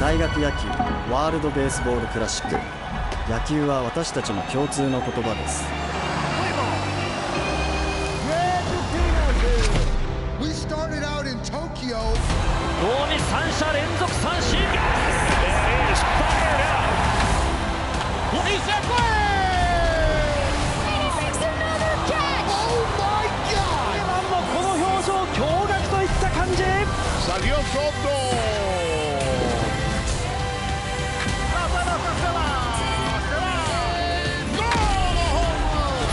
大学野球ワールドベースボールクラシック。野球は私たちの共通の言葉です。We started out in Tokyo. 同に3者連続三振。That is fired up. He's that way. He makes another catch. Oh my God! もこの表情驚愕といった感じ。Salió Soto.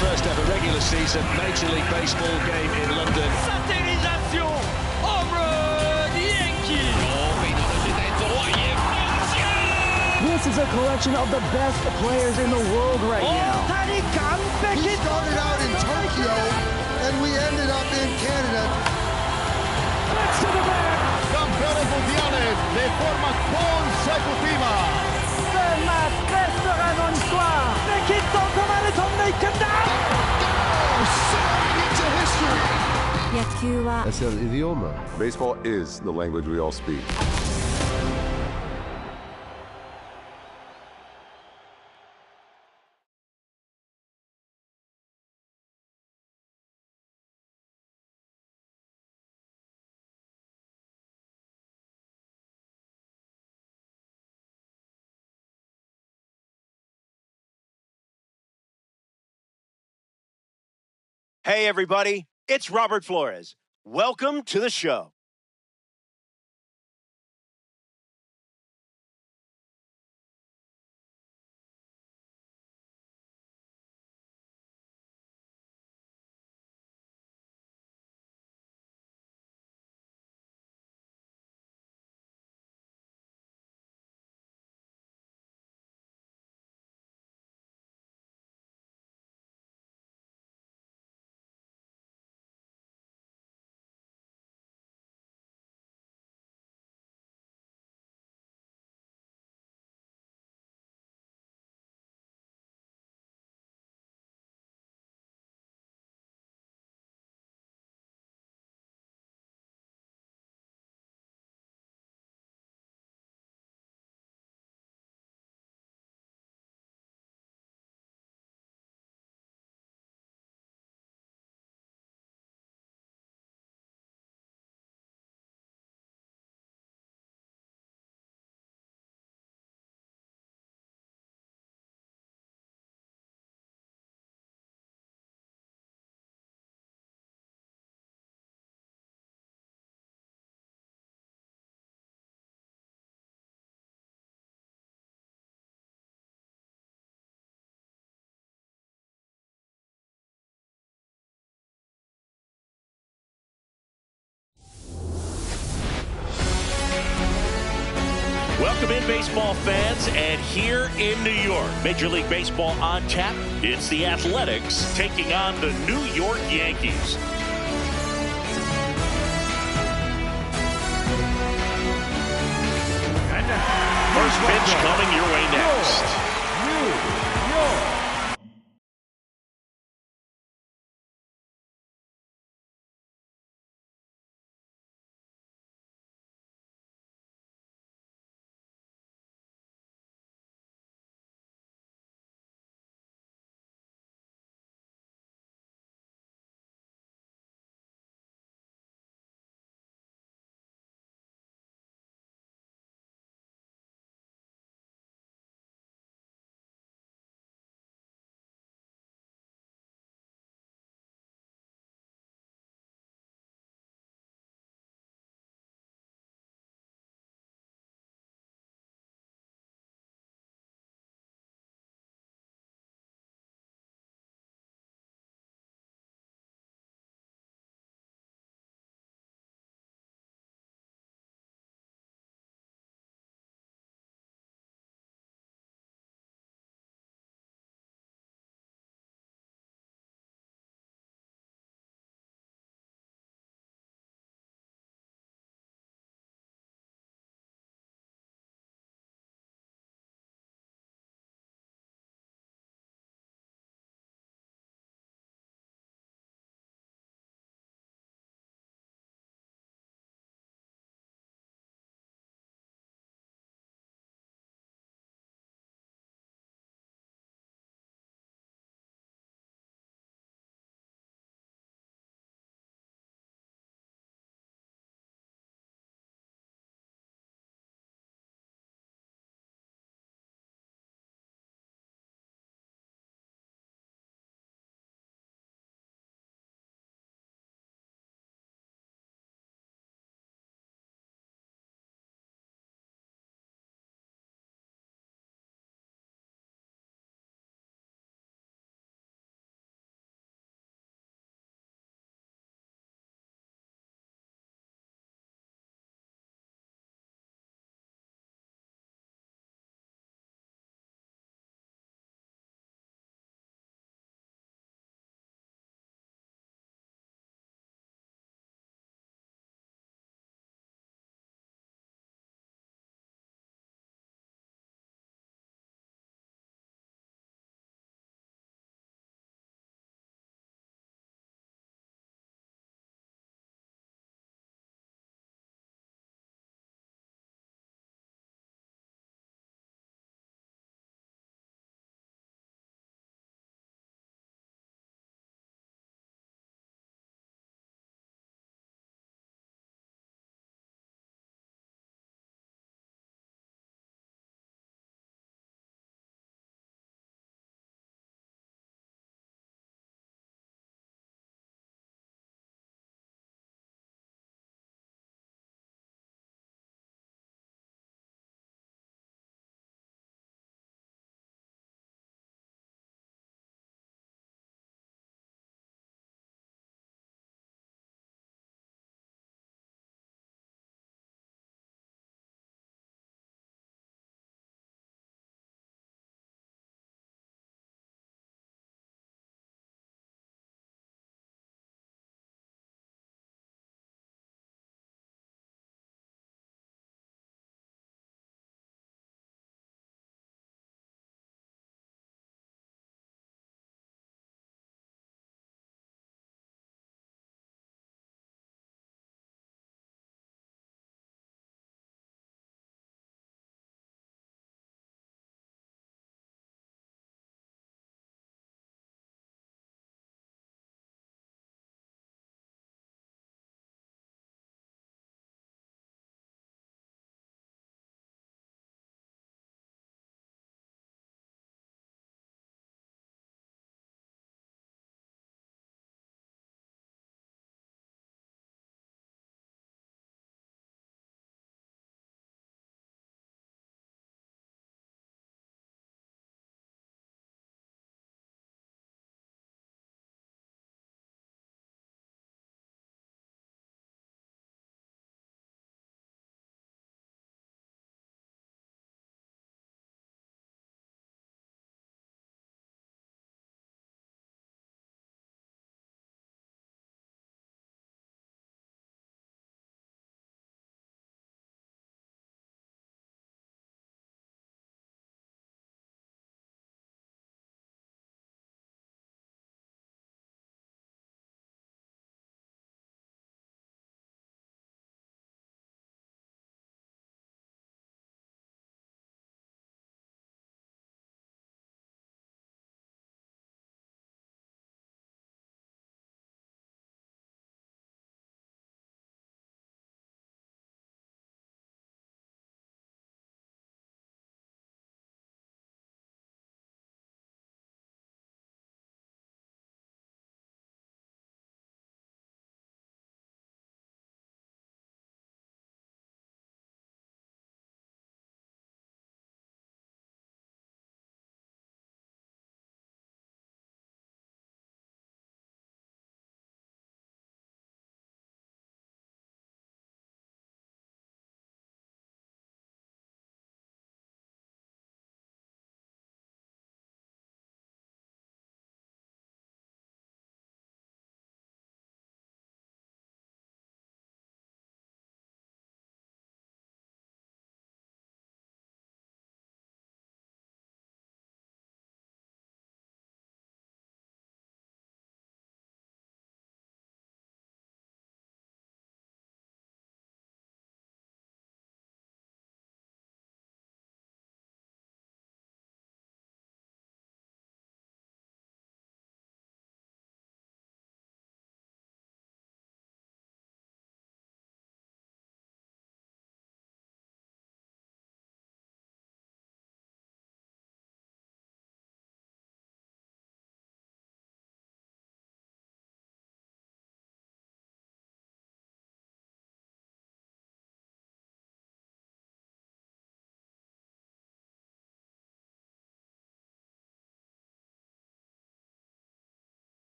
First ever regular season Major League Baseball game in London. Satellisation. Home run Yankees. This is a collection of the best players in the world right now. 大谷完 We 璧。 started out in Tokyo and we ended up in Canada. Let's to the back. Campeones mundiales de forma consecutiva. レストランのhistoire。できっと止まる飛んでいくんだ。Soaring into history. 野球は Es el idioma. Baseball is the language we all speak. Hey, everybody, it's Robert Flores. Welcome to the show. Welcome in, baseball fans, and here in New York, Major League Baseball on tap. It's the Athletics taking on the New York Yankees. First pitch coming your way next.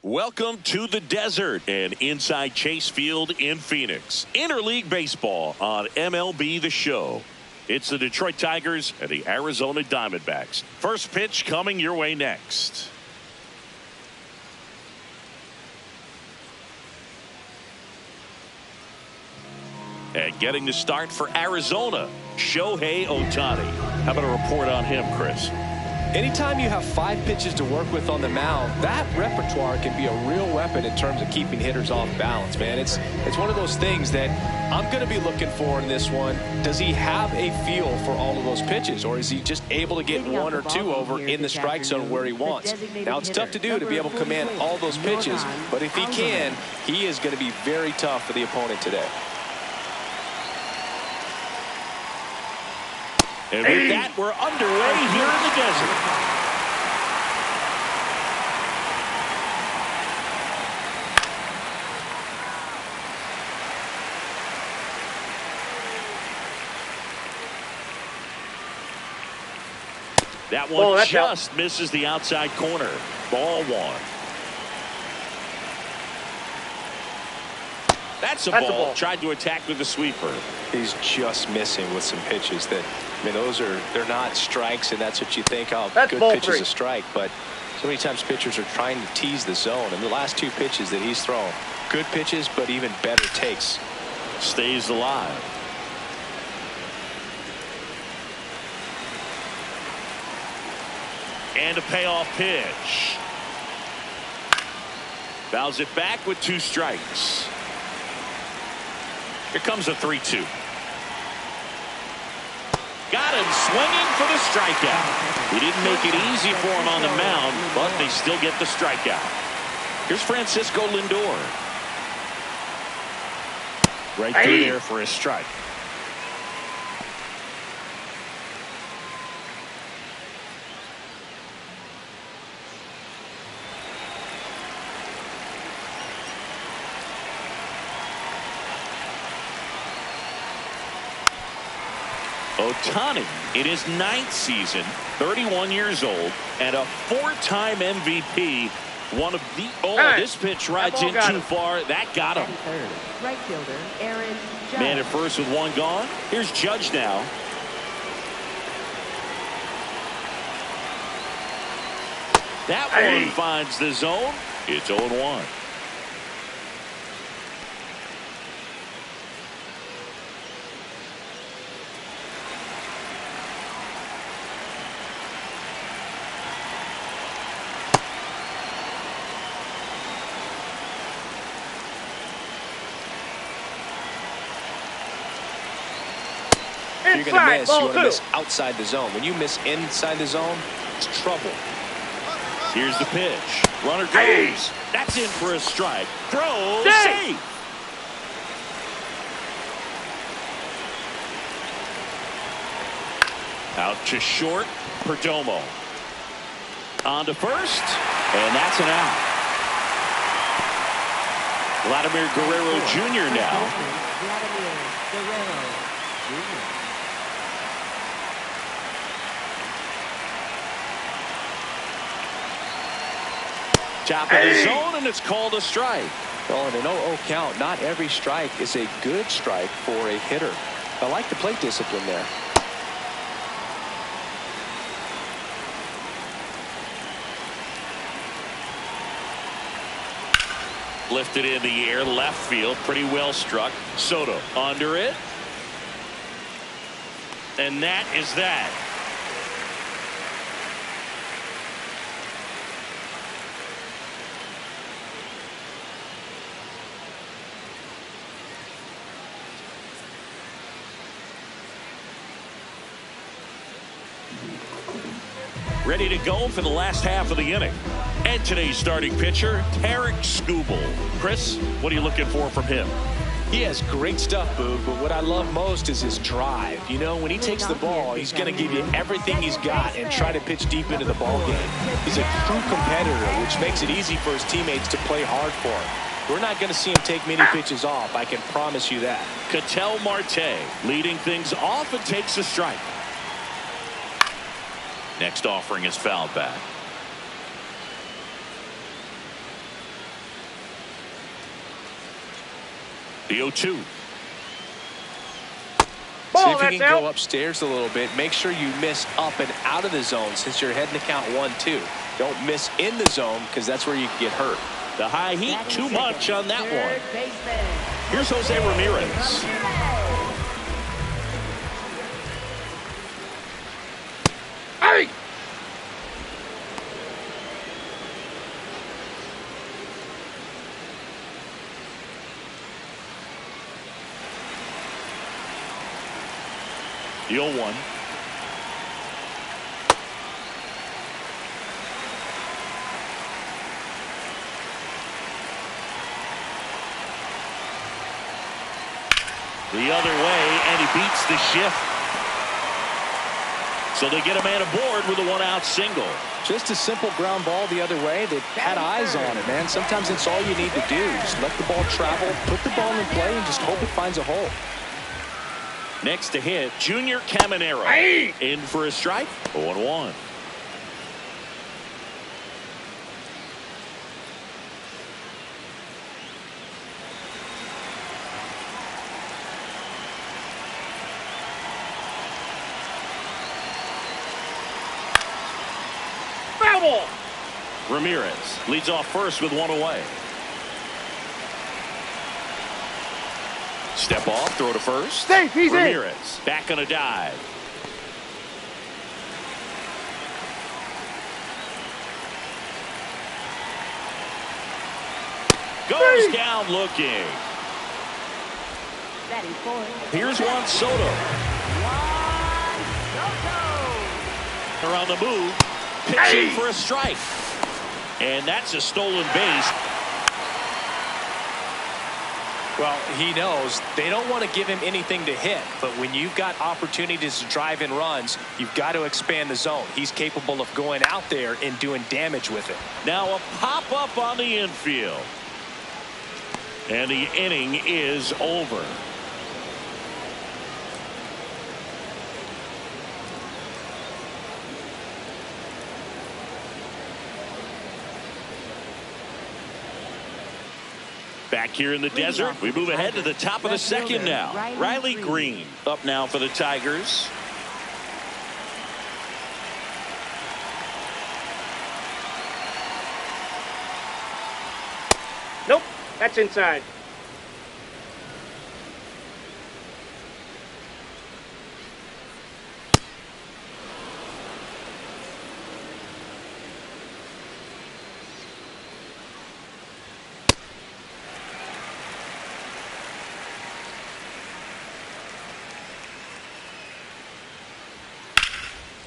Welcome to the desert and inside Chase Field in Phoenix. Interleague baseball on MLB The Show. It's the Detroit Tigers and the Arizona Diamondbacks. First pitch coming your way next. And getting the start for Arizona, Shohei Ohtani. How about a report on him, Chris? Anytime you have 5 pitches to work with on the mound, that repertoire can be a real weapon in terms of keeping hitters off balance, man. It's one of those things that I'm going to be looking for in this one. Does he have a feel for all of those pitches, or is he just able to get 1 or 2 over in the strike zone where he wants? Now, it's tough to do to be able to command all those pitches, but if he can, he is going to be very tough for the opponent today. And with that, we're underway here in the desert. That one just misses the outside corner. Ball 1. That's a ball. Tried to attack with a sweeper. He's just missing with some pitches that, I mean, they're not strikes, and that's what you think of. Good pitch is a strike, but so many times pitchers are trying to tease the zone. And the last 2 pitches that he's thrown, good pitches, but even better takes. Stays alive. And a payoff pitch. Fouls it back with 2 strikes. Here comes a 3-2. Got him swinging for the strikeout. He didn't make it easy for him on the mound, but they still get the strikeout. Here's Francisco Lindor. Right through there for a strike. Ohtani in his 9th season, 31 years old, and a 4-time MVP. One of the this pitch rides in too far. That got him. Right fielder Aaron Judge. Man at first with 1 gone. Here's Judge now. That one finds the zone. It's 0-1. You're going to miss. You want to miss outside the zone. When you miss inside the zone, it's trouble. Here's the pitch. Runner goes. That's in for a strike. Throw. Safe. Out to short. Perdomo. On to first. And that's an out. Vladimir Guerrero Jr. now. Vladimir Guerrero Jr. Top of the zone, and it's called a strike. Well, in an 0-0 count, not every strike is a good strike for a hitter. I like the plate discipline there. Lifted in the air, left field, pretty well struck. Soto under it. And that is that. Ready to go for the last half of the inning. And today's starting pitcher, Tarik Skubal. Chris, what are you looking for from him? He has great stuff, Boog, but what I love most is his drive. You know, when he takes the ball, he's going to give you everything he's got and try to pitch deep into the ball game. He's a true competitor, which makes it easy for his teammates to play hard for him. We're not going to see him take many pitches off, I can promise you that. Ketel Marte leading things off and takes a strike. Next offering is fouled back. The 0-2. See if you can go upstairs a little bit. Make sure you miss up and out of the zone since you're heading to count 1-2. Don't miss in the zone because that's where you can get hurt. The high heat, too much on that one. Here's Jose Ramirez. Hey! The 0-1. The other way, and he beats the shift. So they get a man aboard with a one-out single. Just a simple ground ball the other way. They had eyes on it, man. Sometimes that's all you need to do. Just let the ball travel, put the ball in play, and just hope it finds a hole. Next to hit, Junior Caminero. In for a strike, 0-1. Ramirez leads off first with one away. Step off, throw to first. Ramirez back on a dive. Goes down looking. Here's Juan Soto. Around the move. Pitching for a strike. And that's a stolen base. Well, he knows they don't want to give him anything to hit, but when you've got opportunities to drive in runs, you've got to expand the zone. He's capable of going out there and doing damage with it. Now a pop-up on the infield. And the inning is over. Back here in the desert, we move ahead to the top of the second now. Riley Green up now for the Tigers. Nope, that's inside.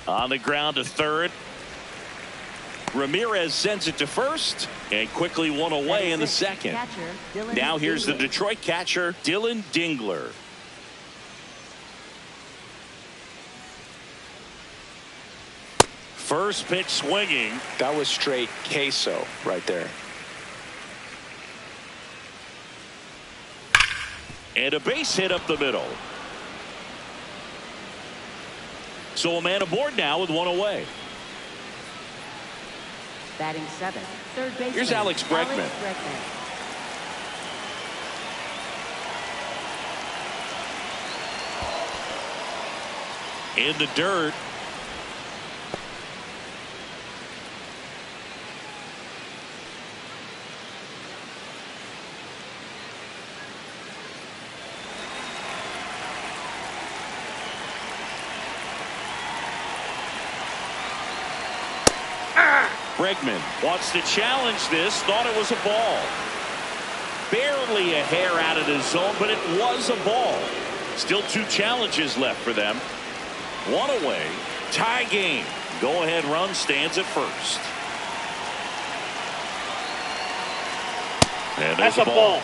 On the ground to third. Ramirez sends it to first and quickly one away in the second. Now here's the Detroit catcher, Dylan Dingler. First pitch swinging. That was straight queso right there. And a base hit up the middle. So a man aboard now with one away. Batting seventh, third baseman. Here's Alex Bregman. In the dirt. Bregman wants to challenge this, thought it was a ball. Barely a hair out of the zone, but it was a ball. Still two challenges left for them. One away, tie game. Go-ahead run stands at first. And there's a ball.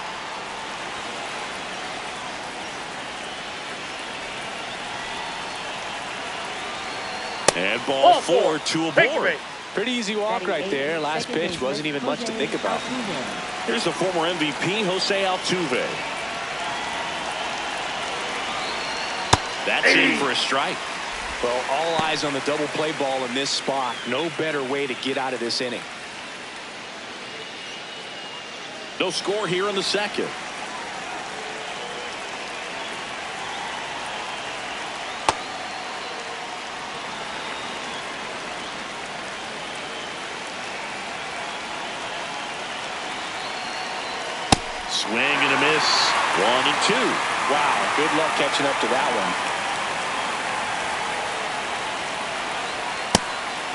And ball four to a board. Pretty easy walk right there. Last pitch wasn't even much to think about. Here's the former MVP, Jose Altuve. That's in for a strike. Well, all eyes on the double play ball in this spot. No better way to get out of this inning. No score here in the second. Swing and a miss. 1-2. Wow, good luck catching up to that one.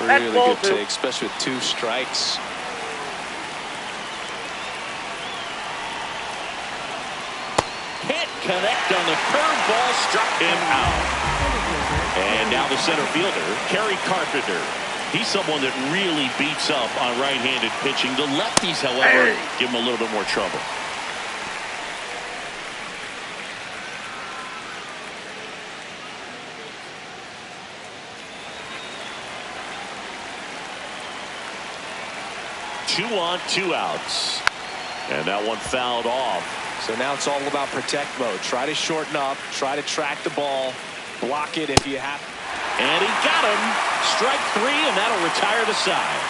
Really good take, especially with 2 strikes. Can't connect on the curveball, struck him out. And now the center fielder, Kerry Carpenter. He's someone that really beats up on right-handed pitching. The lefties, however, give him a little bit more trouble. Two on, 2 outs. And that one fouled off. So now it's all about protect mode. Try to shorten up, try to track the ball, block it if you have. And he got him. Strike 3, and that'll retire the side.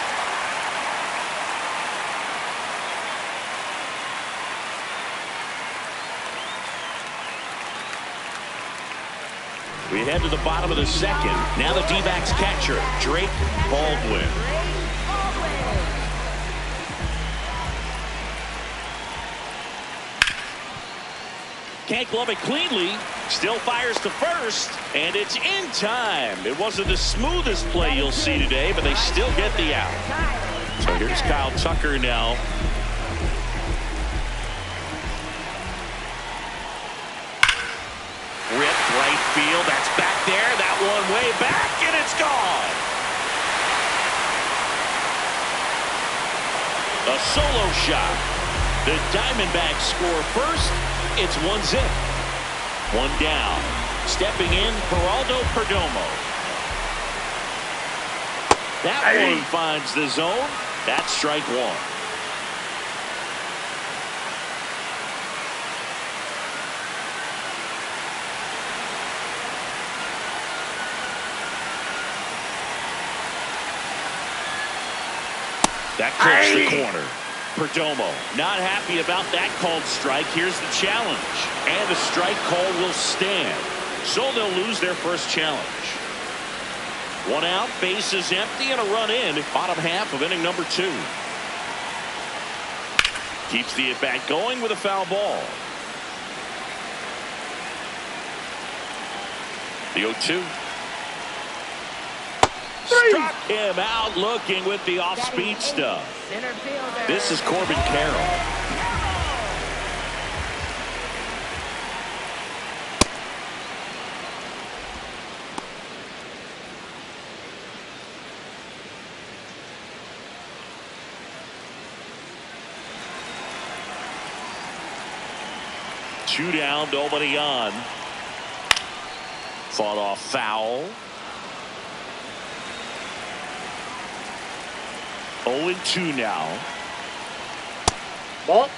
We head to the bottom of the second. Now the D-backs catcher, Drake Baldwin. Can't glove it cleanly. Still fires to first, and it's in time. It wasn't the smoothest play you'll see today, but they still get the out. So here's Kyle Tucker now. Ripped right field. That's back there. That one way back, and it's gone. A solo shot. The Diamondbacks score first. It's 1-0. 1 down. Stepping in, Geraldo Perdomo. That one finds the zone. That's strike 1. That clips the corner. Perdomo not happy about that called strike. Here's the challenge. And the strike call will stand. So they'll lose their first challenge. 1 out, bases empty, and a run in. Bottom half of inning number 2. Keeps the at-bat going with a foul ball. The 0-2. Struck him out looking with the off-speed stuff. This is Corbin Carroll. Two down, nobody on. Fought off foul. 0-2 now. Ball.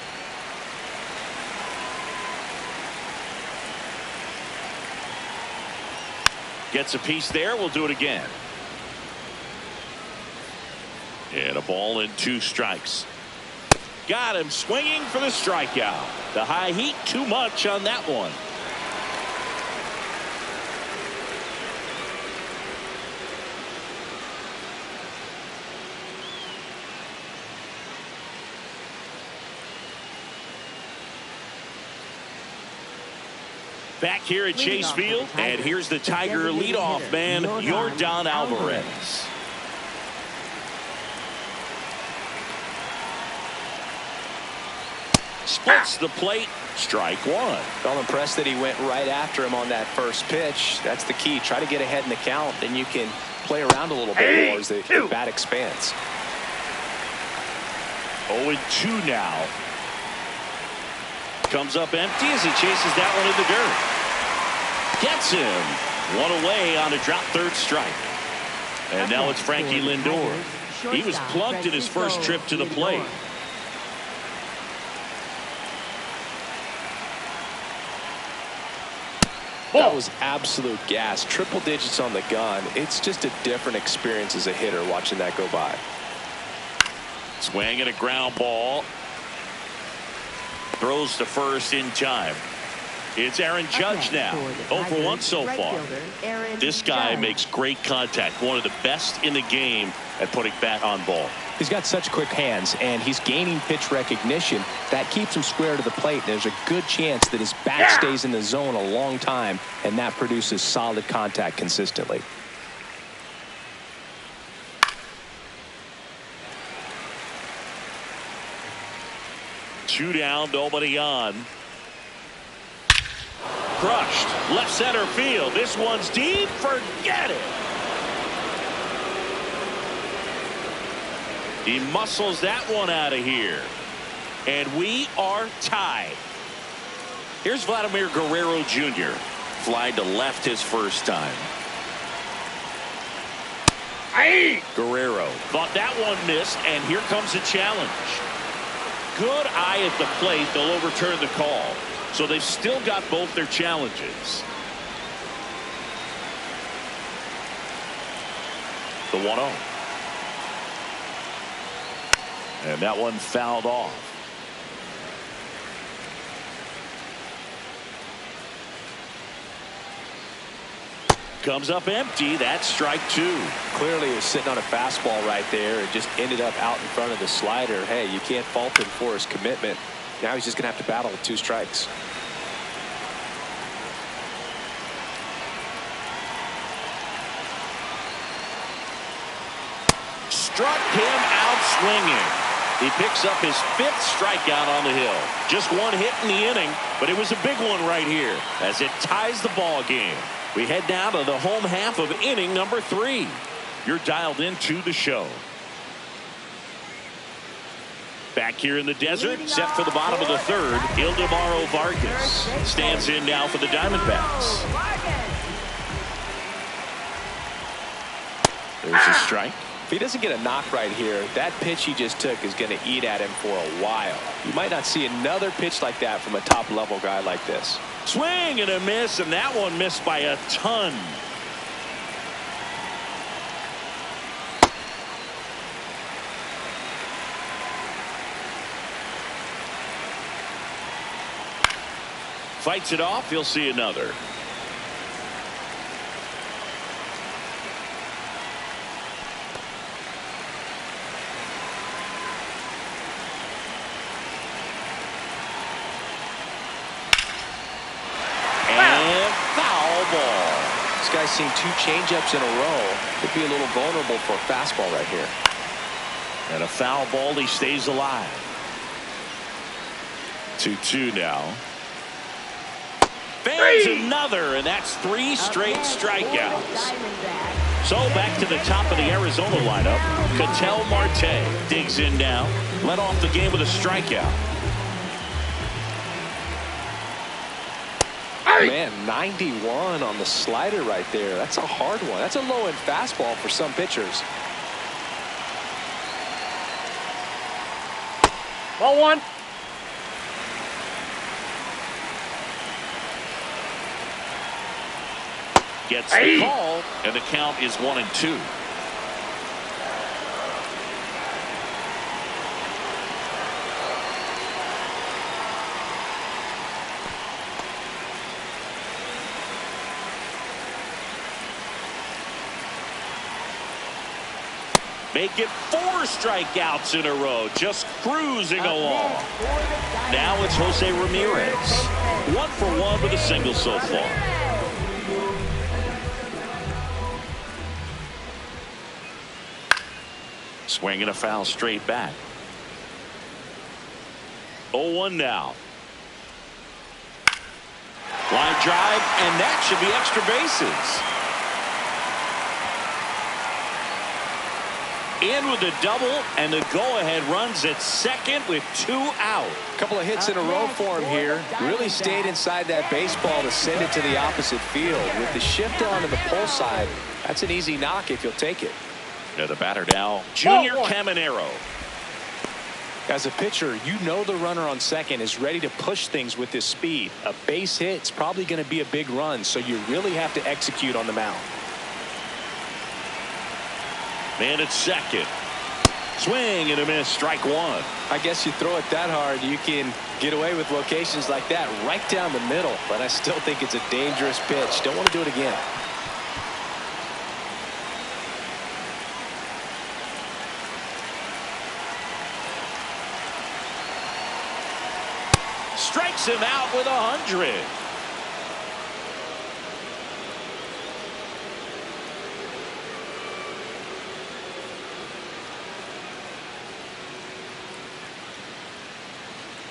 Gets a piece there. We'll do it again. And a ball and 2 strikes. Got him swinging for the strikeout. The high heat, too much on that one. Back here at Chase Field, and here's the Tiger leadoff man, Yordan Alvarez. Splits the plate, strike 1. Well, impressed that he went right after him on that first pitch. That's the key. Try to get ahead in the count, then you can play around a little bit more as the bat expands. 0-2 now. Comes up empty as he chases that one in the dirt. Gets him. 1 away on a drop third strike. And now it's Frankie Lindor. He was plugged in his first trip to the plate. That was absolute gas. Triple digits on the gun. It's just a different experience as a hitter watching that go by. Swing and a ground ball. Throws to first in time. It's Aaron Judge now. 0 for 1 so far. This guy makes great contact. One of the best in the game at putting bat on ball. He's got such quick hands, and he's gaining pitch recognition. That keeps him square to the plate. There's a good chance that his back stays in the zone a long time, and that produces solid contact consistently. Two down, nobody on. Crushed. Left center field. This one's deep. Forget it. He muscles that one out of here. And we are tied. Here's Vladimir Guerrero Jr. Flied to left his first time. Guerrero thought that one missed, and here comes a challenge. Good eye at the plate. They'll overturn the call. So they've still got both their challenges. The 1-0. And that one fouled off. Comes up empty. That's strike two. Clearly he was sitting on a fastball right there and just ended up out in front of the slider. Hey, you can't fault him for his commitment. Now he's just going to have to battle with 2 strikes. Struck him out swinging. He picks up his 5th strikeout on the hill. Just one hit in the inning, but it was a big one right here as it ties the ball game. We head down to the home half of inning number 3. You're dialed into the show. Back here in the desert, set for the bottom of the 3rd, Ildemaro Vargas stands in now for the Diamondbacks. There's a strike. If he doesn't get a knock right here, that pitch he just took is going to eat at him for a while. You might not see another pitch like that from a top-level guy like this. Swing and a miss, and that one missed by a ton. Fights it off. You'll see another. And foul ball. This guy's seen 2 changeups in a row. Could be a little vulnerable for a fastball right here. And a foul ball. He stays alive. 2-2 now. There's another, and that's 3 straight strikeouts. So back to the top of the Arizona lineup. Ketel Marte digs in now. Led off the game with a strikeout. Man, 91 on the slider right there. That's a hard one. That's a low-end fastball for some pitchers. Ball 1. Gets the call, and the count is 1-2. Make it 4 strikeouts in a row, just cruising along. Now it's Jose Ramirez. 1 for 1 with a single so far. Swinging a foul straight back. 0-1 now. Line drive, and that should be extra bases. In with the double, and the go-ahead runs at second with 2 out. A couple of hits in a row for him here. Really stayed inside that baseball to send it to the opposite field. With the shift on to the pull side, that's an easy knock if you'll take it. Yeah, the batter now, Junior Caminero. As a pitcher, you know the runner on second is ready to push things with his speed. A base hit's probably going to be a big run, so you really have to execute on the mound. Man at second. Swing and a miss, strike 1. I guess you throw it that hard, you can get away with locations like that right down the middle, but I still think it's a dangerous pitch. Don't want to do it again. Strikes him out with 100.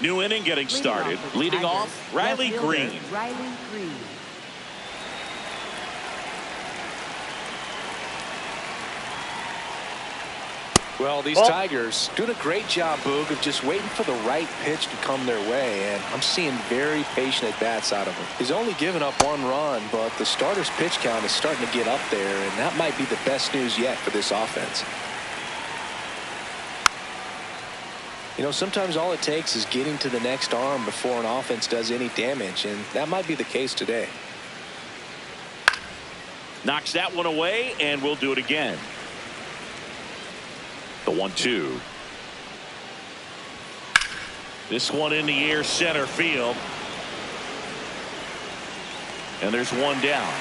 New inning getting started. Leading off, Riley Green. Riley Green. Well, these Tigers doing a great job, Boog, of just waiting for the right pitch to come their way, and I'm seeing very patient at-bats out of him. He's only given up 1 run, but the starter's pitch count is starting to get up there, and that might be the best news yet for this offense. You know, sometimes all it takes is getting to the next arm before an offense does any damage, and that might be the case today. Knocks that one away, and we'll do it again. The 1-2. This one in the air, center field. And there's one down.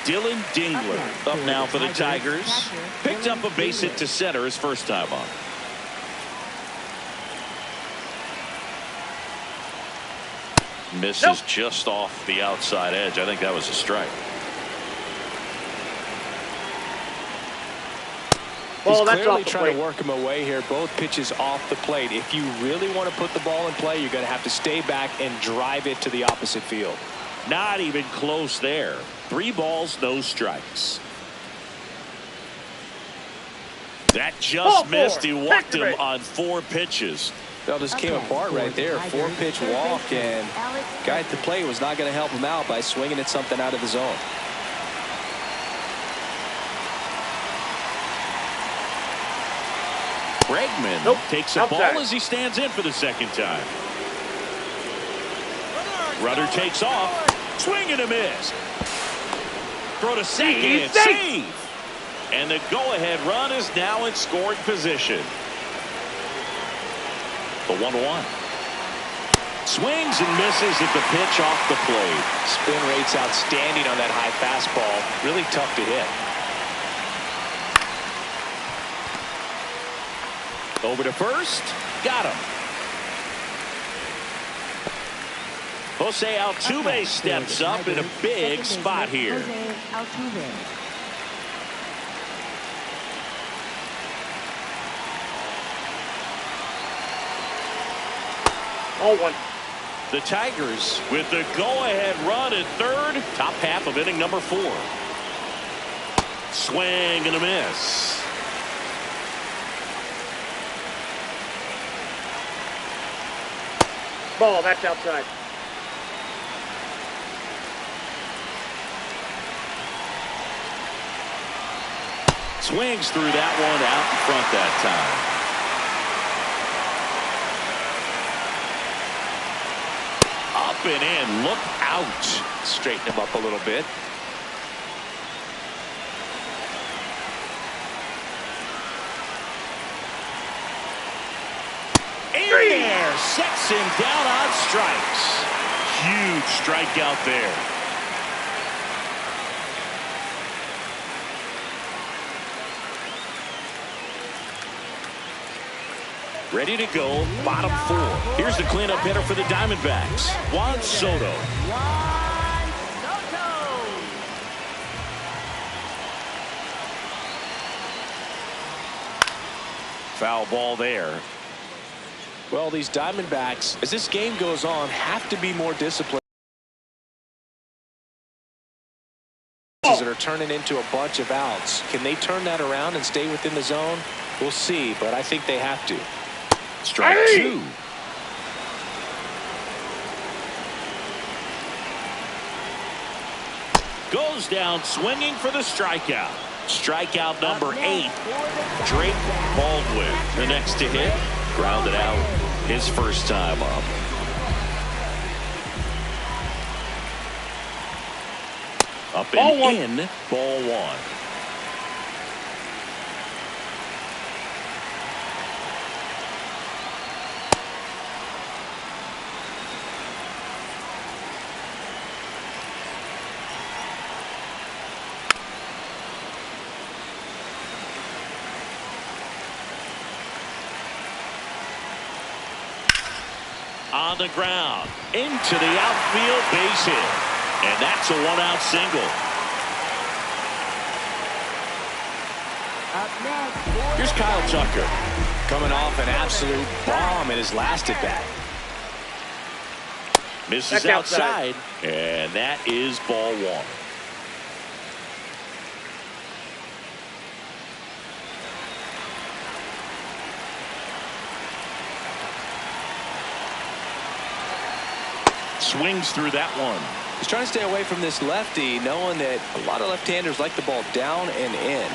Dylan Dingler up now for the Tigers. Picked up a base hit to center his first time up. Misses just off the outside edge. I think that was a strike. He's clearly trying to work him away here. Both pitches off the plate. If you really want to put the ball in play, you're going to have to stay back and drive it to the opposite field. Not even close there. 3 balls, no strikes. That just missed. He walked him on 4 pitches. That just came apart right there. 4-pitch walk, and guy at the plate was not going to help him out by swinging at something out of the zone. Bregman takes a ball as he stands in for the second time. Rudder takes off. Swing and a miss. Throw to second and save. And the go-ahead run is now in scoring position. The 1-1. Swings and misses at the pitch off the plate. Spin rate's outstanding on that high fastball. Really tough to hit. Over to first. Got him. Jose Altuve steps up in a big spot here. The Tigers with the go-ahead run at third. Top half of inning number 4. Swing and a miss. Ball, that's outside. Swings through that one out in front that time. Up and in. Look out. Straighten him up a little bit. There, sets him down on strikes. Huge strikeout there. Ready to go, bottom 4. Here's the cleanup hitter for the Diamondbacks, Juan Soto. Foul ball there. Well, these Diamondbacks, as this game goes on, have to be more disciplined. That are turning into a bunch of outs. Can they turn that around and stay within the zone? We'll see, but I think they have to. Strike 2. Goes down swinging for the strikeout. Strikeout number 8. Drake Baldwin, the next to hit. Grounded out his first time up. Up and in, ball 1. on the ground. Into the outfield, base hit. And that's a one-out single. Up next. Here's Kyle Tucker. Coming off an absolute bomb in his last at-bat. Misses outside, and that is ball one. Swings through that one. He's trying to stay away from this lefty, knowing that a lot of left-handers like the ball down and in.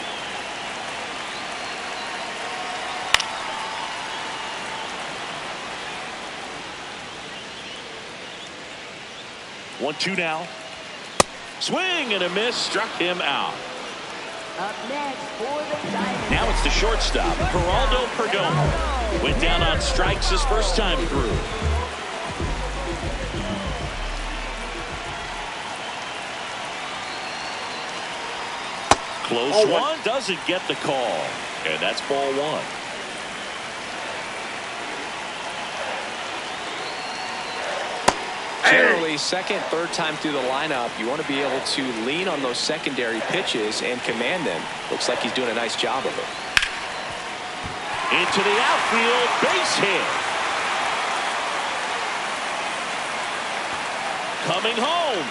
One, two now. Swing and a miss, struck him out. Up next for the Diamondbacks. Now it's the shortstop, Geraldo Perdomo. Went down on strikes his first time through. Close one, doesn't get the call. And that's ball one. Generally, second, third time through the lineup, you want to be able to lean on those secondary pitches and command them. Looks like he's doing a nice job of it. Into the outfield, base hit. Coming home.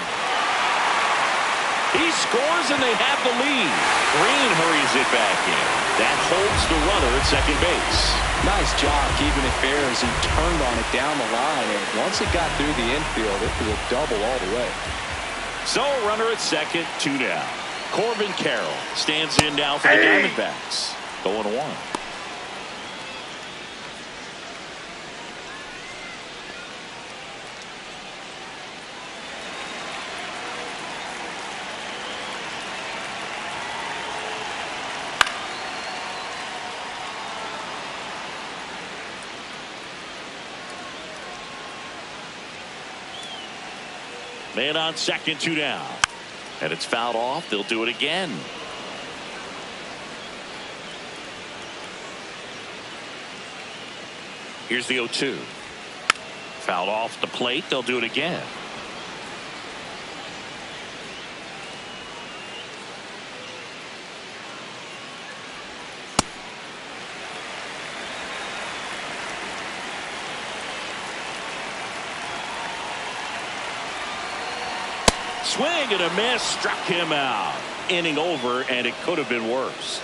He scores and they have the lead. Green hurries it back in. That holds the runner at second base. Nice job keeping it fair as he turned on it down the line. And once it got through the infield, it was a double all the way. So runner at second, two down. Corbin Carroll stands in now for the Diamondbacks. 0-1. Man on second, two down. And it's fouled off. They'll do it again. Here's the 0-2. Fouled off the plate. They'll do it again. Swing and a miss, struck him out. Inning over, and it could have been worse.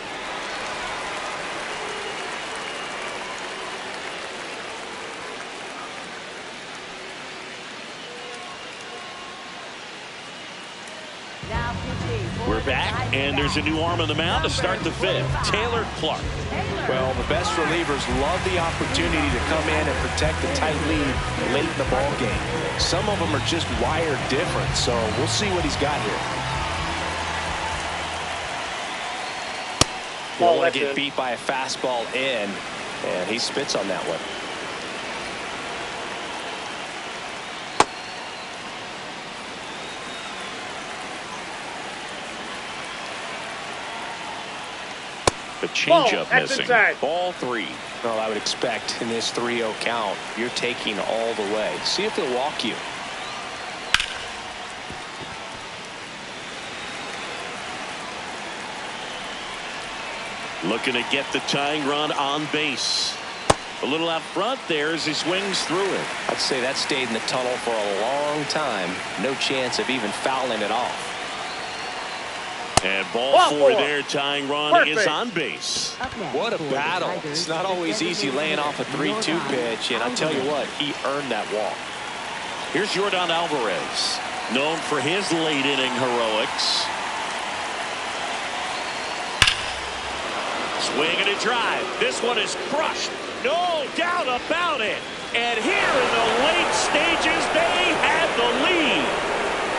Now pitching for We're the back, and there's a new arm on the mound to start the fifth. Taylor Clark. Well, the best relievers love the opportunity to come in and protect the tight lead late in the ball game. Some of them are just wired different, so we'll see what he's got here. You don't want to get beat by a fastball in, and he spits on that one. The changeup missing. Ball three. Well, I would expect in this 3-0 count, you're taking all the way. See if they'll walk you. Looking to get the tying run on base. A little out front there as he swings through it. I'd say that stayed in the tunnel for a long time. No chance of even fouling it off. And ball four there, tying run is on base. What a battle. It's not always easy laying off a 3-2 pitch, and I'll tell you what, he earned that walk. Here's Yordan Alvarez, known for his late inning heroics. Swing and a drive. This one is crushed. No doubt about it. And here in the late stages, they have the lead.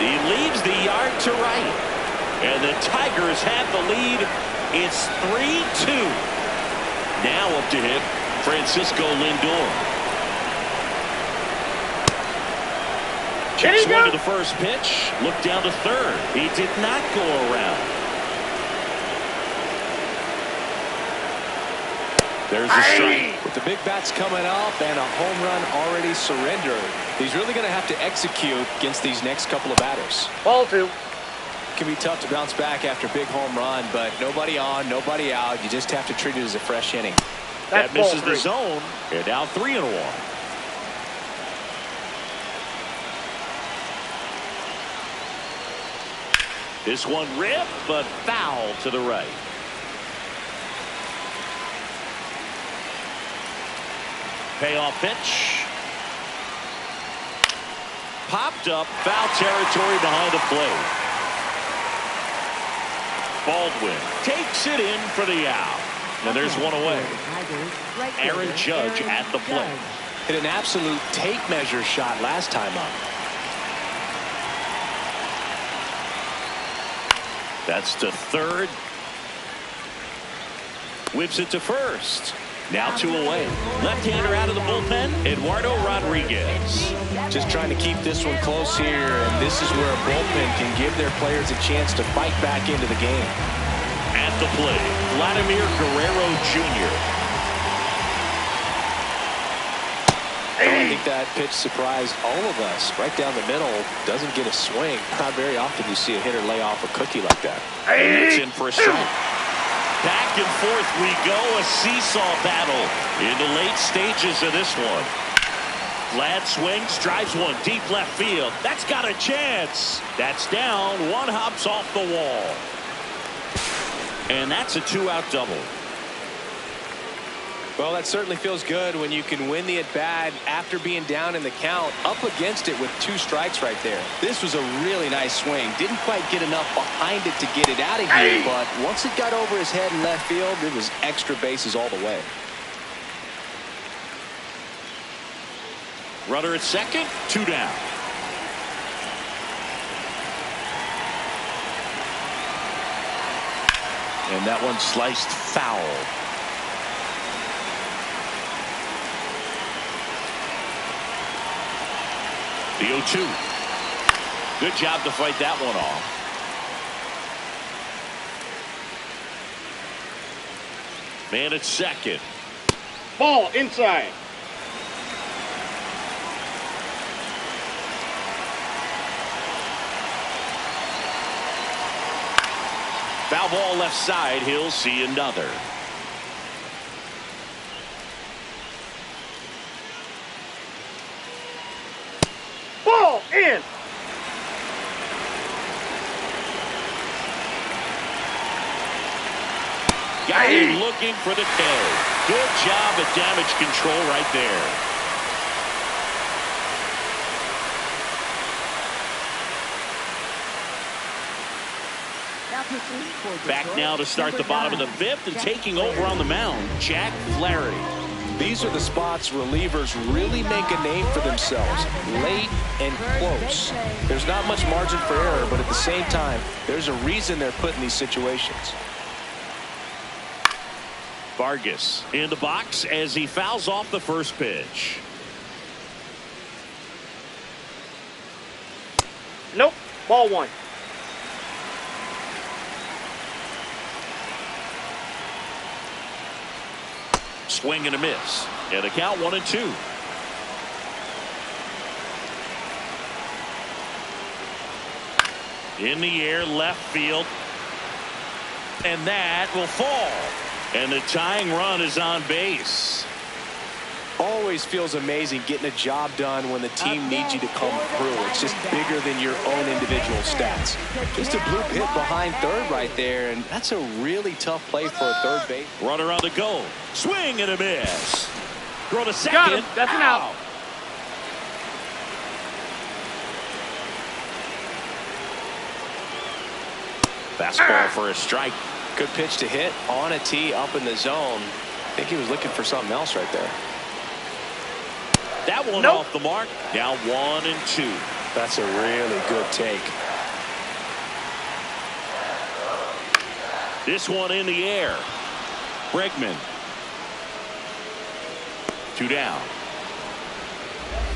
He leaves the yard to right. And the Tigers have the lead. It's 3-2. Now up to hit Francisco Lindor. Swing to the first pitch. Look down to third. He did not go around. There's a strike. With the big bats coming up and a home run already surrendered, he's really going to have to execute against these next couple of batters. Ball 2. It can be tough to bounce back after a big home run, but nobody on, nobody out. You just have to treat it as a fresh inning. That misses the zone. And now 3-1. This one ripped, but foul to the right. Payoff pitch. Popped up, foul territory behind the plate. Baldwin takes it in for the out. And there's one away. Aaron Judge at the plate. Hit an absolute tape measure shot last time up. That's to third. Whips it to first. Now 2 away. Left-hander out of the bullpen, Eduardo Rodriguez. Just trying to keep this one close here, and this is where a bullpen can give their players a chance to fight back into the game. At the plate, Vladimir Guerrero Jr. I think that pitch surprised all of us. Right down the middle, doesn't get a swing. Not very often you see a hitter lay off a cookie like that. It's in for a strike. Back and forth we go, a seesaw battle in the late stages of this one. Vlad swings, drives one deep left field. That's got a chance. That's down. One hops off the wall. And that's a 2-out double. Well, that certainly feels good when you can win the at-bat after being down in the count, up against it with 2 strikes right there. This was a really nice swing. Didn't quite get enough behind it to get it out of here, but once it got over his head in left field, it was extra bases all the way. Runner at second, 2 down. And that one sliced foul. The 0-2. Good job to fight that one off. Man at second. Ball inside. Foul ball left side. He'll see another. Ball in. Got him looking for the K. Good job at damage control right there. Back now to start the bottom of the 5th and taking over on the mound, Jack Flaherty. These are the spots relievers really make a name for themselves, late and close. There's not much margin for error, but at the same time, there's a reason they're put in these situations. Vargas in the box as he fouls off the first pitch. Nope. Ball 1. Swing and a miss. And a count 1-2. In the air, left field. And that will fall. And the tying run is on base. Always feels amazing getting a job done when the team needs you to come through. It's just bigger than your own individual stats. Just a blue pit behind third right there, and that's a really tough play for a third base. Runner on the go. Swing and a miss. Throw to second. Got him. That's an out. Fastball for a strike. Good pitch to hit on a tee up in the zone. I think he was looking for something else right there. That one off the mark. Now 1-2. That's a really good take. This one in the air. Bregman. 2 down.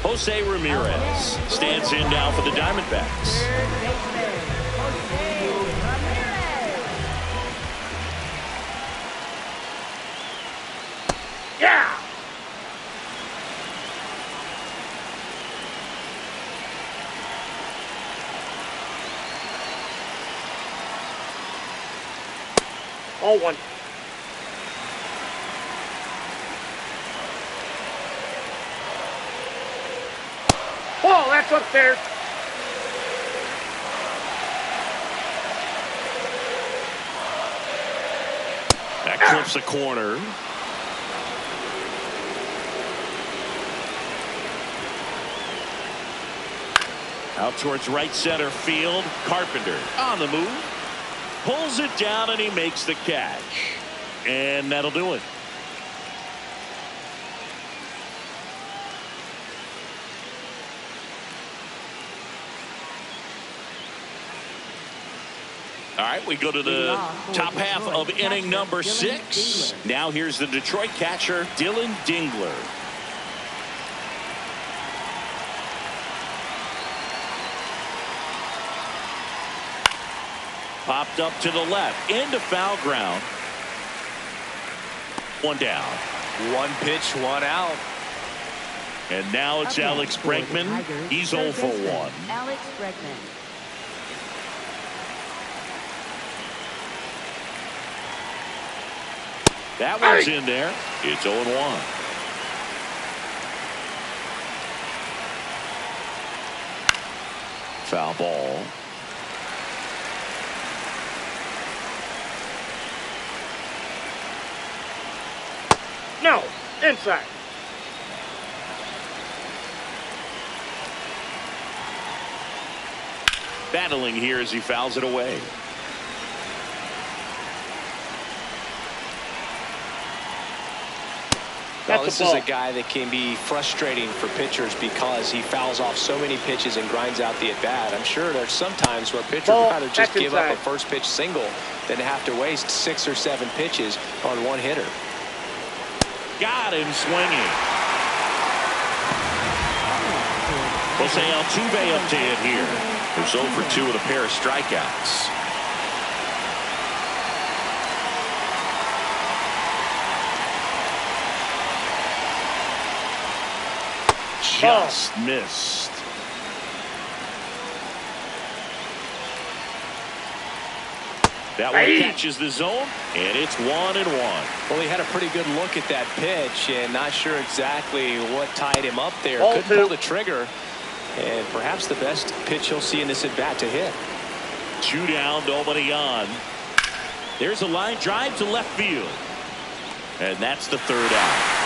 Jose Ramirez stands in now for the Diamondbacks. Yeah! Oh, one. Oh, that's up there. That clips a corner. Out towards right center field. Carpenter on the move. Pulls it down and he makes the catch. And that'll do it. All right, we go to the top half of inning number 6. Now here's the Detroit catcher, Dylan Dingler. Popped up to the left, into foul ground. One down. One pitch, one out. And now it's Alex Bregman. He's 0 for 1. Alex Bregman. That one's in there. It's 0-1. Foul ball. No, inside. Battling here as he fouls it away. Well, this is a guy that can be frustrating for pitchers because he fouls off so many pitches and grinds out the at-bat. I'm sure there's some times where pitchers would rather just give up a first pitch single than to have to waste 6 or 7 pitches on one hitter. Got him swinging. Jose Altuve up to hit here. He's 0 for 2 with a pair of strikeouts. Just missed. That one catches the zone, and it's 1-1. Well, he had a pretty good look at that pitch, and not sure exactly what tied him up there. Couldn't pull the trigger, and perhaps the best pitch he'll see in this at-bat to hit. 2 down, nobody on. There's a line drive to left field, and that's the 3rd out.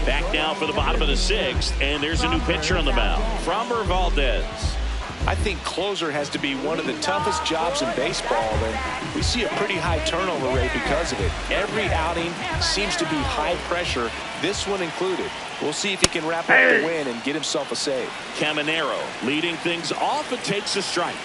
Back now for the bottom of the 6th, and there's a new pitcher on the mound, Framber Valdez. I think closer has to be one of the toughest jobs in baseball, and we see a pretty high turnover rate because of it. Every outing seems to be high pressure, this one included. We'll see if he can wrap up the win and get himself a save. Caminero leading things off and takes a strike.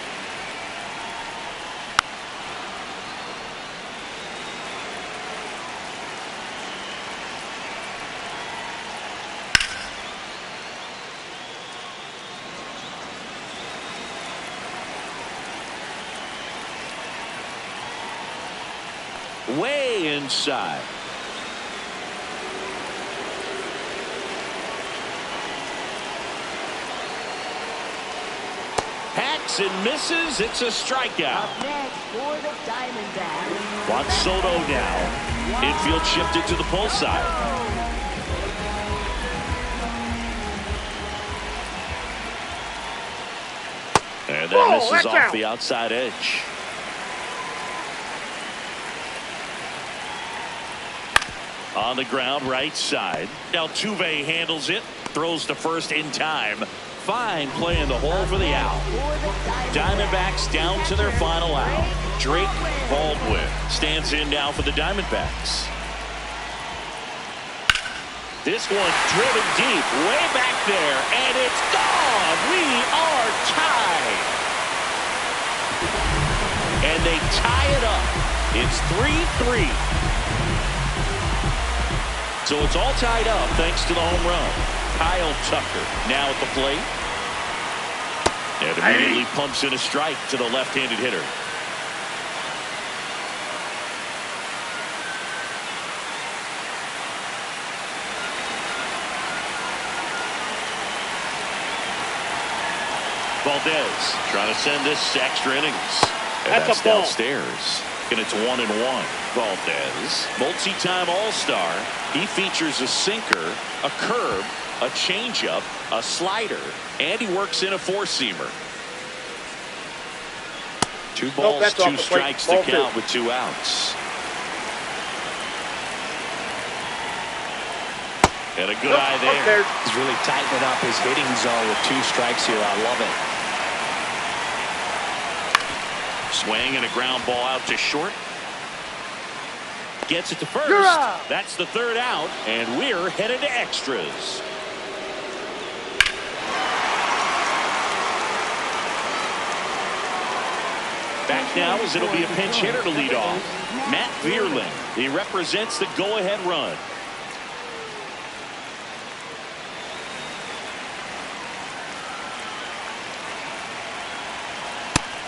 Way inside. Hacks and misses. It's a strikeout. Up next for the Diamondbacks. Juan Soto now. Infield shifted to the pull side. And that misses off the outside edge. On the ground, right side. Altuve handles it, throws to first in time. Fine play in the hole for the out. Diamondbacks down to their final out. Drake Baldwin stands in now for the Diamondbacks. This one driven deep, way back there, and it's gone. We are tied. And they tie it up. It's 3-3. So it's all tied up thanks to the home run. Kyle Tucker now at the plate. And immediately pumps in a strike to the left-handed hitter. Valdez trying to send this to extra innings. And that's downstairs. And it's 1-1. Valdez, multi-time All-Star. He features a sinker, a curve, a changeup, a slider, and he works in a four-seamer. 2 balls, 2 strikes to count with 2 outs. And a good eye there. He's really tightening up his hitting zone with 2 strikes here. I love it. Swing and a ground ball out to short. Gets it to first. That's the 3rd out, and we're headed to extras. Back now as it'll be a pinch hitter to lead off. Matt Vierling. He represents the go-ahead run.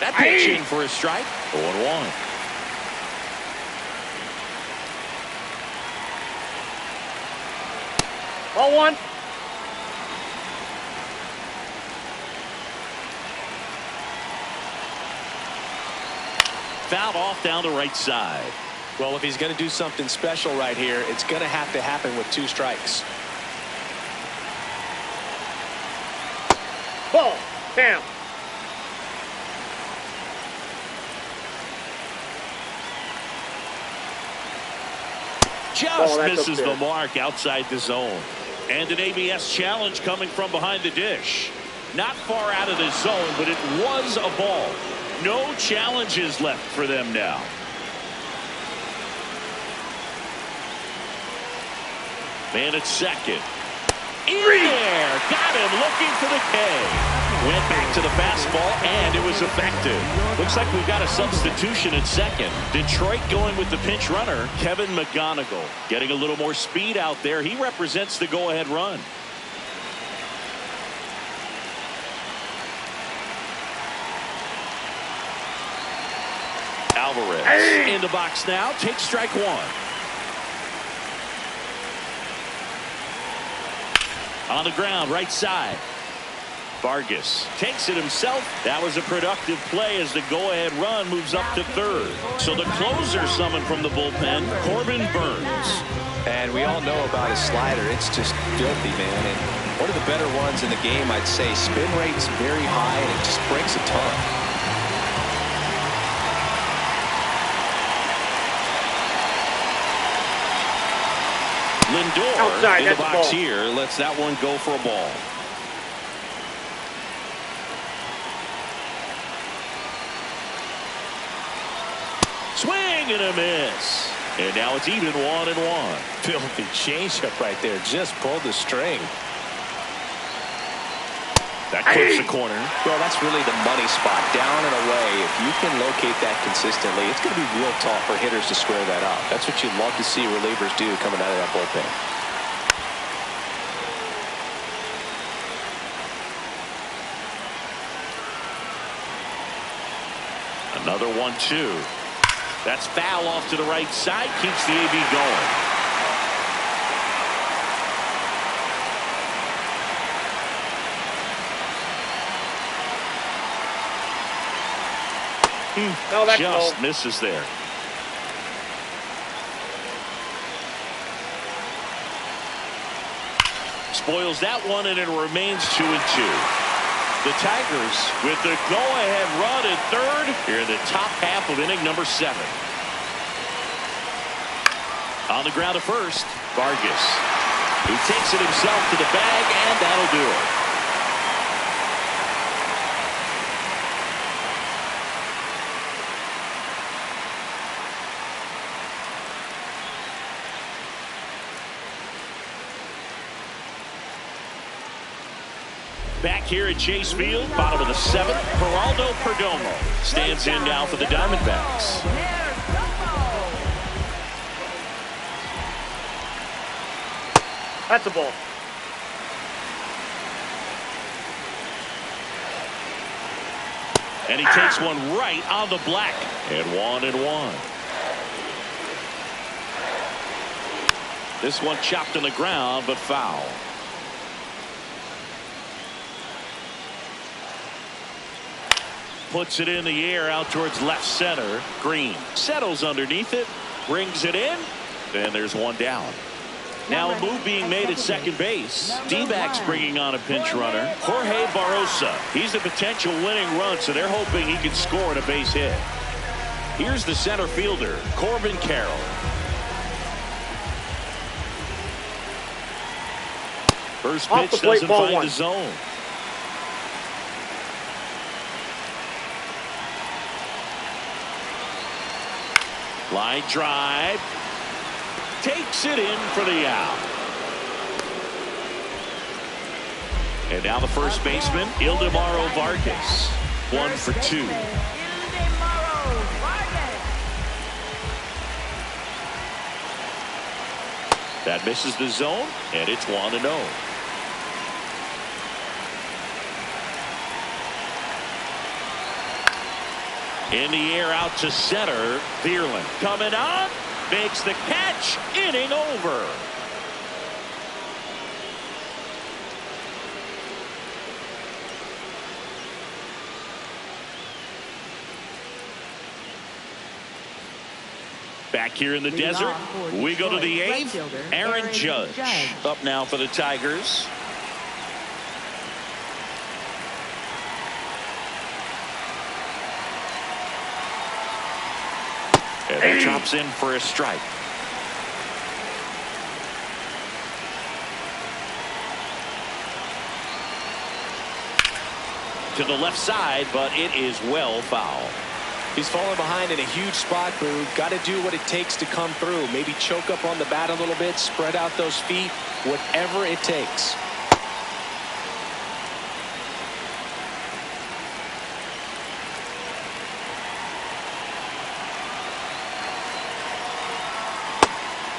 That pitch in for a strike. 0-1. Ball 1. Fouled off down the right side. Well, if he's going to do something special right here, it's going to have to happen with 2 strikes. Ball. Bam. Just misses the mark outside the zone. And an ABS challenge coming from behind the dish. Not far out of the zone, but it was a ball. No challenges left for them now. Man at second. In there. Got him looking for the K. Went back to the fastball, and it was effective. Looks like we've got a substitution at second. Detroit going with the pinch runner, Kevin McGonigal. Getting a little more speed out there. He represents the go-ahead run. Alvarez in the box now. Takes strike 1. On the ground, right side. Vargas takes it himself. That was a productive play as the go-ahead run moves up to 3rd. So the closer summoned from the bullpen, Corbin Burns. And we all know about his slider. It's just filthy, man. And one of the better ones in the game, I'd say. Spin rate's very high, and it just breaks a ton. Lindor in the box here lets that one go for a ball. Swing and a miss. And now it's even 1-1. Filthy changeup right there. Just pulled the string. That clips the corner. Well, that's really the money spot. Down and away. If you can locate that consistently, it's going to be real tough for hitters to square that up. That's what you'd love to see relievers do coming out of that bullpen. Another 1-2. That's foul off to the right side. Keeps the AB going. No, that's just misses there. Spoils that one, and it remains 2-2. The Tigers with the go-ahead run at 3rd here in the top half of inning number 7. On the ground to first, Vargas. He takes it himself to the bag, and that'll do it. Back here at Chase Field, bottom of the 7th, Geraldo Perdomo stands in now for the Diamondbacks. That's a ball. And he takes one right on the black. And 1-1. This one chopped in the ground, but foul. Puts it in the air out towards left center. Green settles underneath it, brings it in, and there's one down. Now a move being made at second base. D-backs bringing on a pinch runner. Jorge Barrosa. He's a potential winning run, so they're hoping he can score at a base hit. Here's the center fielder, Corbin Carroll. First pitch doesn't find the zone. Line drive. Takes it in for the out. And now the first baseman, Ildemaro Vargas. 1 for 2. That misses the zone, and it's 1-0. In the air out to center. Bierlin coming on. Makes the catch. Inning over. Back here in the desert, we go to the 8th. Aaron Judge up now for the Tigers. And he drops in for a strike. To the left side, but it is well foul. He's falling behind in a huge spot, Boo. Got to do what it takes to come through. Maybe choke up on the bat a little bit, spread out those feet, whatever it takes.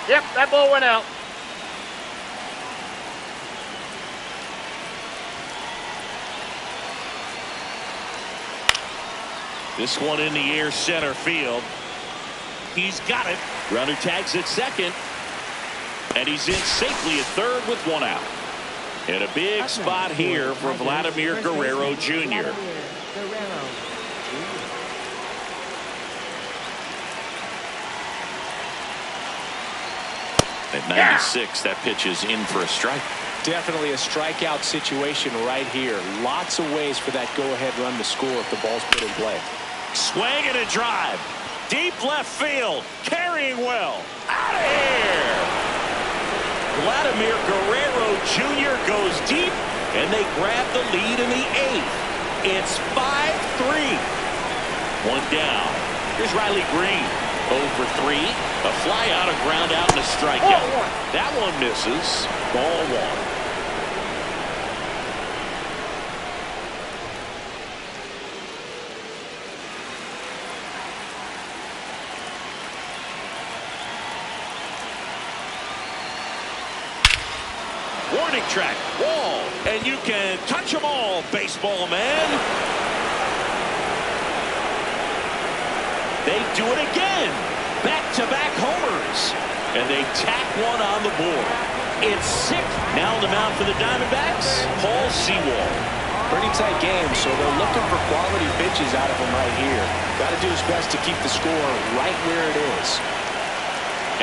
Yep, that ball went out. This one in the air center field. He's got it. Runner tags at second. And he's in safely at third with one out. And a big spot here for Vladimir Guerrero Jr. At 96, that pitch is in for a strike. Definitely a strikeout situation right here. Lots of ways for that go-ahead run to score if the ball's put in play. Swing and a drive. Deep left field. Carrying well. Out of here. Vladimir Guerrero Jr. goes deep, and they grab the lead in the 8th. It's 5-3. One down. Here's Riley Green. 0 for 3. A fly out, a ground out, and a strikeout. That one misses. Ball 1. Warning track, wall, and you can touch them all, baseball man. They do it again. Back-to-back homers. And they tack one on the board. It's 6. Now on the mound for the Diamondbacks, Paul Sewald. Pretty tight game, so they're looking for quality pitches out of him right here. Got to do his best to keep the score right where it is.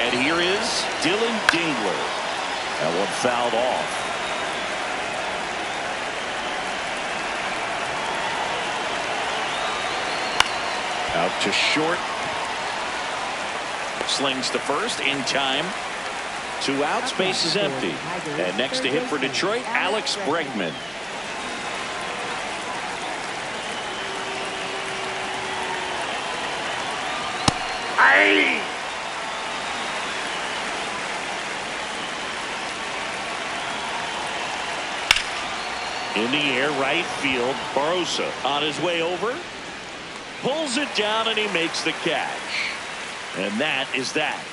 And here is Dylan Dingler. That one fouled off. Out to short. Slings to first in time. 2 outs, base is empty. And next to hit for Detroit, Alex Bregman. Aye. In the air, right field. Barrosa on his way over. Pulls it down and he makes the catch. And that is that.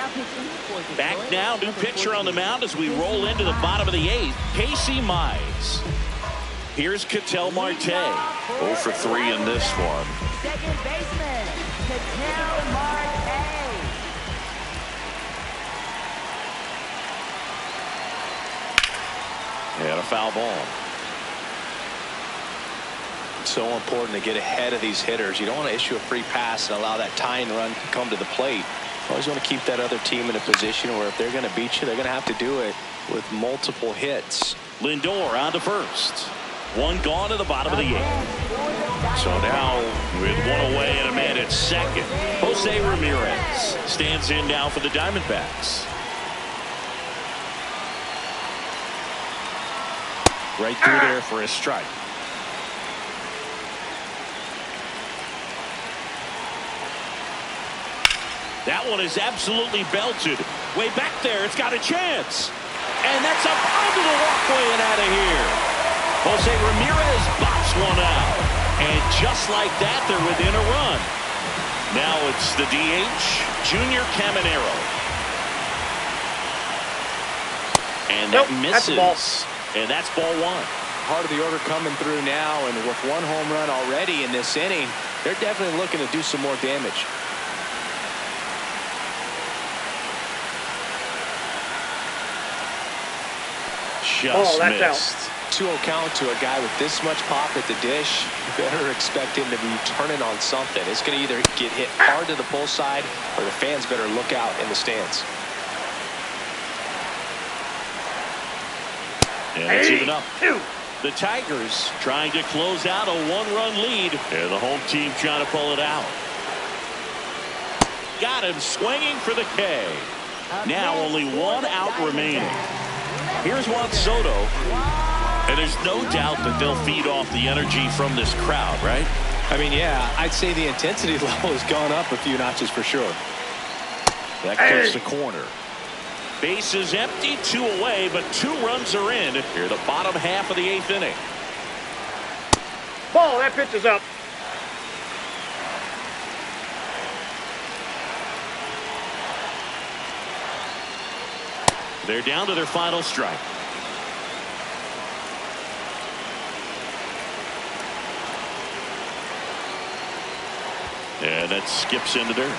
Now pitching for Detroit. Back now, new pitcher on the mound as we roll into the bottom of the 8th, Casey Mize. Here's Ketel Marte. 0 for 3 in this one. Second baseman, Ketel Marte. And a foul ball. So important to get ahead of these hitters. You don't want to issue a free pass and allow that tying run to come to the plate. You always want to keep that other team in a position where if they're going to beat you, they're going to have to do it with multiple hits. Lindor on to first. One gone to the bottom of the 8th. So now with one away and a man at second, Jose Ramirez stands in now for the Diamondbacks. Right through there for a strike. That one is absolutely belted. Way back there, it's got a chance. And that's up onto the walkway and out of here. Jose Ramirez bops one out. And just like that, they're within a run. Now it's the DH, Junior Caminero. And that misses. And that's ball 1. Part of the order coming through now, and with one home run already in this inning, they're definitely looking to do some more damage. Just missed. 2-0 count to a guy with this much pop at the dish. You better expect him to be turning on something. It's going to either get hit hard to the pull side, or the fans better look out in the stands. And it's even up. The Tigers trying to close out a one-run lead. And the home team trying to pull it out. Got him swinging for the K. Now only one out remaining. Here's Juan Soto. And there's no doubt that they'll feed off the energy from this crowd, right? I mean, yeah, I'd say the intensity level has gone up a few notches for sure. That goes to corner. Base is empty, 2 away, but 2 runs are in here the bottom half of the 8th inning. Ball, that pitch is up. They're down to their final strike. And that skips into dirt.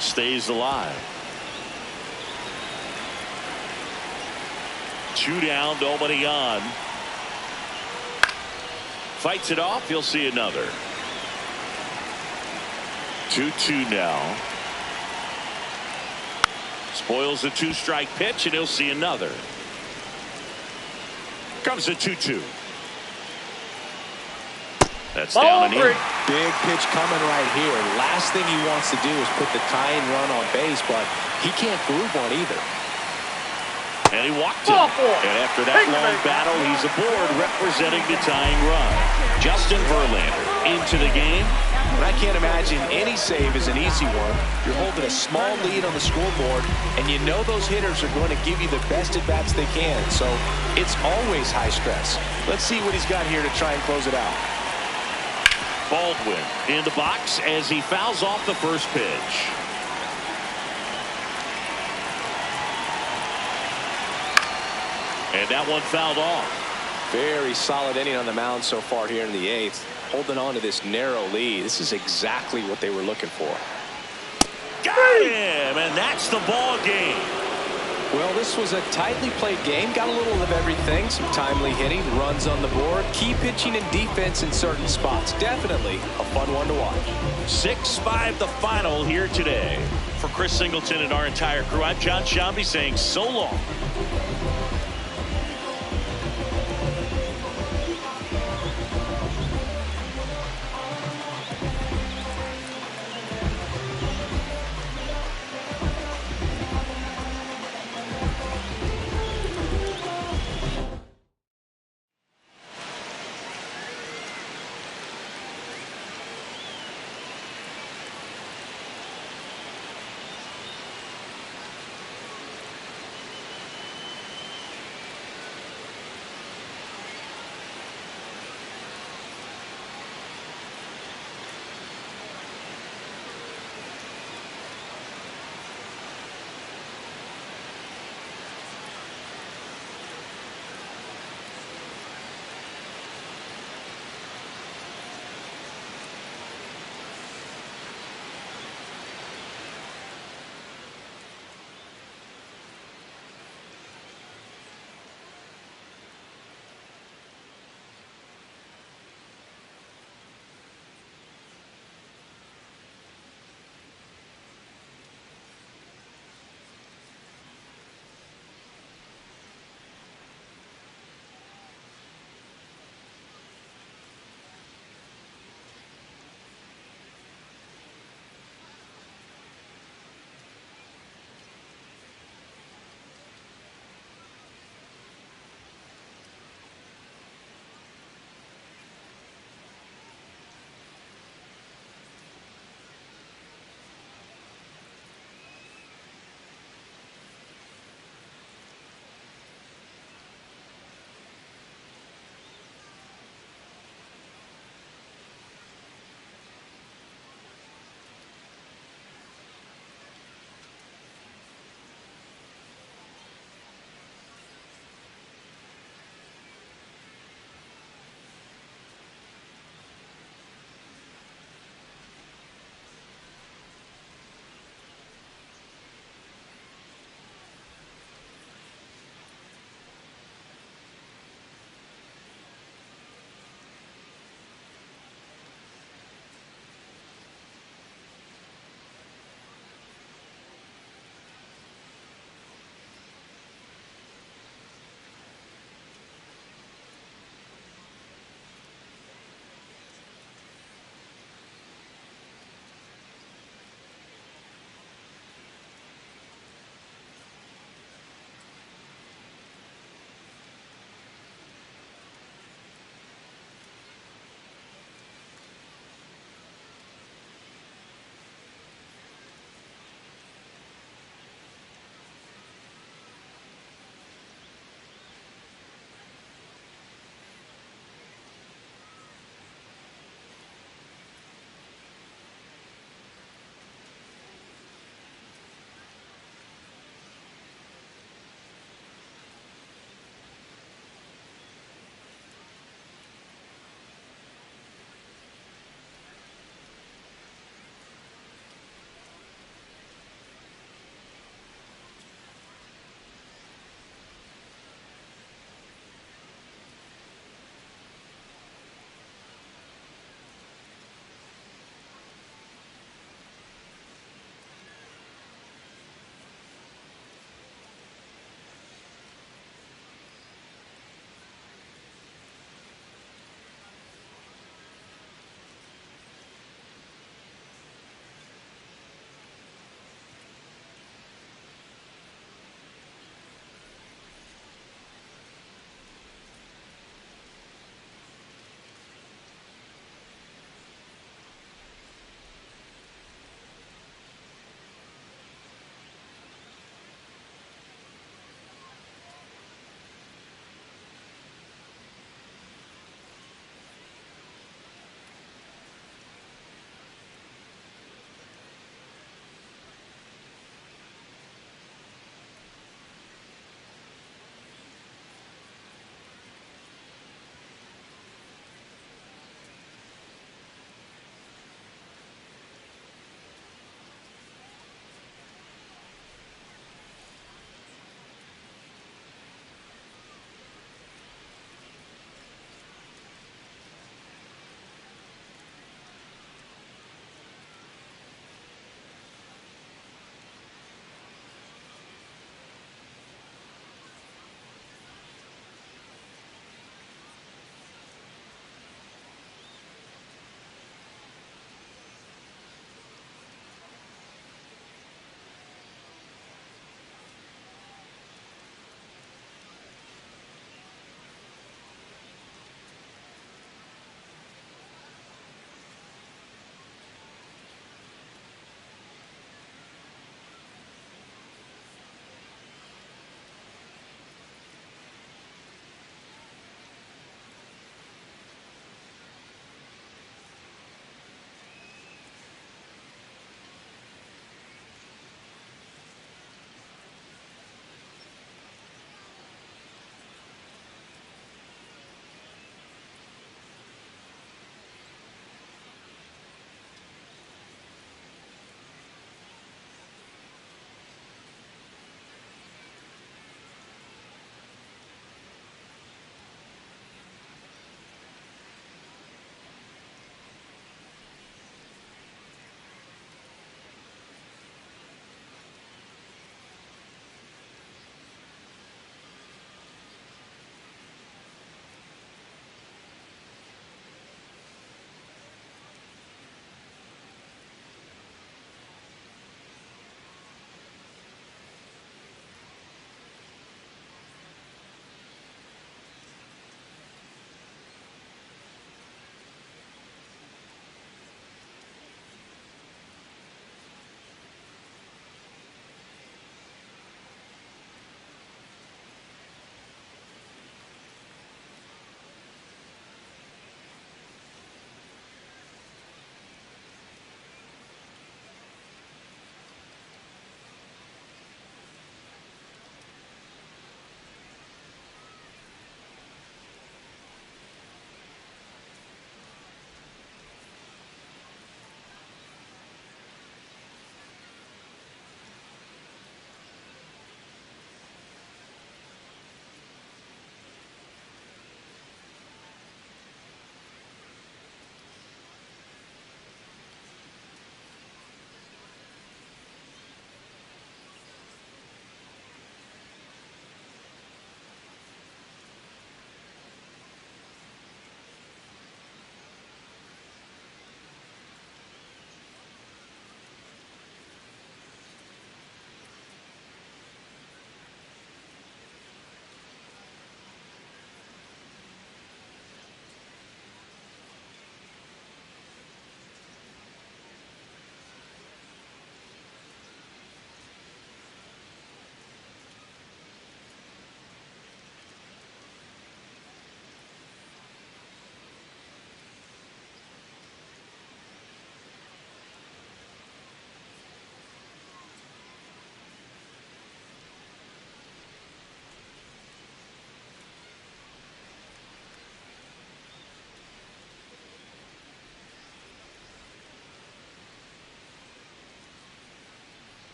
Stays alive. 2 down, nobody on. Fights it off. You'll see another. 2-2 now. Spoils the 2-strike pitch, and he'll see another. Comes a 2-2. That's down and in. Big pitch coming right here. Last thing he wants to do is put the tying run on base, but he can't groove one either. And he walked it. And after that long battle, he's aboard representing the tying run. Justin Verlander into the game. But I can't imagine any save is an easy one. You're holding a small lead on the scoreboard, and you know those hitters are going to give you the best at-bats they can. So it's always high stress. Let's see what he's got here to try and close it out. Baldwin in the box as he fouls off the first pitch. And that one fouled off. Very solid inning on the mound so far here in the 8th. Holding on to this narrow lead. This is exactly what they were looking for. Got him, and that's the ball game. Well, this was a tightly played game. Got a little of everything. Some timely hitting, runs on the board, key pitching and defense in certain spots. Definitely a fun one to watch. 6-5 the final here today. For Chris Singleton and our entire crew, I'm John Shambi saying so long.